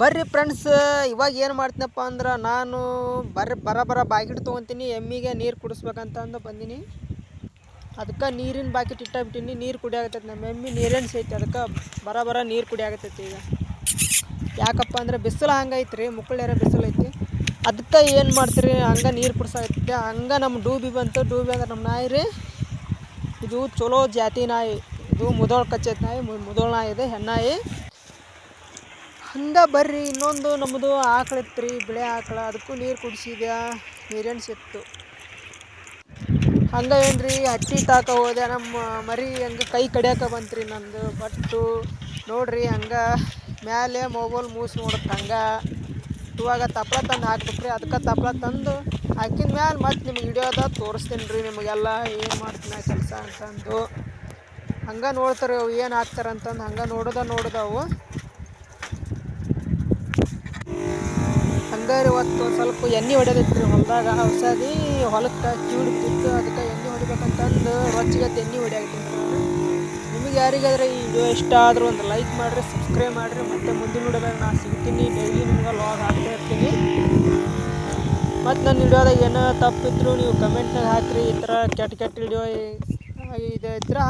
ಬರ್ರಿ ಫ್ರೆಂಡ್ಸ್, ಇವಾಗ ಏನು ಮಾಡ್ತೀನಪ್ಪ ಅಂದ್ರೆ ನಾನು ಬರ ಬಾಕೆಟ್ ತೊಗೊತೀನಿ. ಎಮ್ಮಿಗೆ ನೀರು ಕುಡಿಸ್ಬೇಕಂತಂದು ಬಂದೀನಿ. ಅದಕ್ಕೆ ನೀರಿನ ಬಾಕೆಟ್ ಇಟ್ಟಾಬಿಟ್ಟಿನಿ. ನೀರು ಕುಡಿಯಾಗತ್ತೈತಿ ನಮ್ಮ ಎಮ್ಮಿ, ನೀರೇನು ಸೈತಿ. ಅದಕ್ಕೆ ಬರ ನೀರು ಕುಡಿಯಾಗತ್ತೈತಿ. ಈಗ ಯಾಕಪ್ಪ ಅಂದ್ರೆ ಬಿಸಿಲು ಹಂಗೈತ್ರಿ, ಮುಕ್ಕಳ್ಯಾರ ಬಿಸಿಲು ಐತಿ. ಅದಕ್ಕೆ ಏನು ಮಾಡ್ತೀರಿ, ಹಂಗೆ ನೀರು ಕುಡ್ಸಾಗತ್ತೆ. ಹಂಗೆ ನಮ್ಮ ಡೂಬಿ ಬಂತು. ಡೂಬಿ ಅಂದ್ರೆ ನಮ್ಮ ನಾಯಿ ರೀ. ಇದು ಚಲೋ ಜಾತಿ ನಾಯಿ. ಇದು ಮುದೋಳ ಕಚ್ಚೈತಿ ನಾಯಿ, ಮುದೋಳ ನಾಯಿ ಇದೆ, ಹೆಣ್ಣಾಯಿ. ಹಂಗೆ ಬರ್ರಿ, ಇನ್ನೊಂದು ನಮ್ಮದು ಆಕಳು ಇತ್ತು, ಬಿಳೆ ಆಕಳ. ಅದಕ್ಕೂ ನೀರು ಕುಡಿಸಿದ್ಯಾ, ನೀರೇನು ಸಿಕ್ತು. ಹಂಗೆ ಏನ್ರಿ ಹಟ್ಟಿ ತಾಕ ಹೋದೆ. ನಮ್ಮ ಮರಿ ಹಂಗೆ ಕೈ ಕಡಿಯಾಕ ಬಂತ್ರಿ ನಂದು ಬಟ್ಟು ನೋಡ್ರಿ. ಹಂಗೆ ಮ್ಯಾಲೆ ಮೊಬೈಲ್ ಮೂಸಿ ನೋಡುತ್ತೆ. ಹಂಗೆ ಇವಾಗ ತಪ್ಪಲ ತಂದು ಹಾಕ್ಬೇಕ್ರಿ. ಅದಕ್ಕೆ ತಪ್ಪಲ ತಂದು ಹಾಕಿದ ಮ್ಯಾಲೆ ಮತ್ತೆ ನಿಮ್ಗೆ ವಿಡಿಯೋದ ತೋರಿಸ್ತೀನಿ ರೀ ನಿಮಗೆಲ್ಲ ಏನು ಮಾಡ್ತೀನಿ ಕೆಲಸ ಅಂತಂದು. ಹಂಗೆ ನೋಡ್ತಾರೆ ಅವು ಏನು ಹಾಕ್ತಾರಂತಂದು. ಹಂಗೆ ನೋಡೋದವು ಹಂಗೆ ರೀ. ಇವತ್ತು ಸ್ವಲ್ಪ ಎಣ್ಣೆ ಹೊಡೆದಿತ್ತು ಹೊಲದಾಗ. ಔಷಧಿ ಹೊಲಕ್ಕೆ ಕೀಡು ಬಿತ್ತು. ಅದಕ್ಕೆ ಎಣ್ಣೆ ಹೊಡಿಬೇಕಂತಂದು ರೊಚ್ಚಿಗೆ ಎಣ್ಣೆ ಹೊಡಿಯಾಗ್ತೀನಿ ನಾನು. ನಿಮಗೆ ಯಾರಿಗಾದ್ರೆ ಈ ವಿಡಿಯೋ ಇಷ್ಟ ಆದರೂ ಒಂದು ಲೈಕ್ ಮಾಡಿರಿ, ಸಬ್ಸ್ಕ್ರೈಬ್ ಮಾಡಿರಿ. ಮತ್ತು ಮುಂದಿನ ವಿಡಿಯೋದಾಗ ನಾನು ಸಿಗ್ತೀನಿ. ಡೈಲಿ ನಿಮ್ಗೆ ಲಾಗ್ ಹಾಕ್ತಾ ಇರ್ತೀನಿ. ಮತ್ತು ನನ್ನ ವಿಡಿಯೋದಾಗ ಏನೋ ತಪ್ಪಿದ್ರು ನೀವು ಕಮೆಂಟ್ನಾಗ ಹಾಕಿರಿ. ಈ ಥರ ಕೆಟ್ಟ ವಿಡಿಯೋ ಇದೆ ಇದ್ರೆ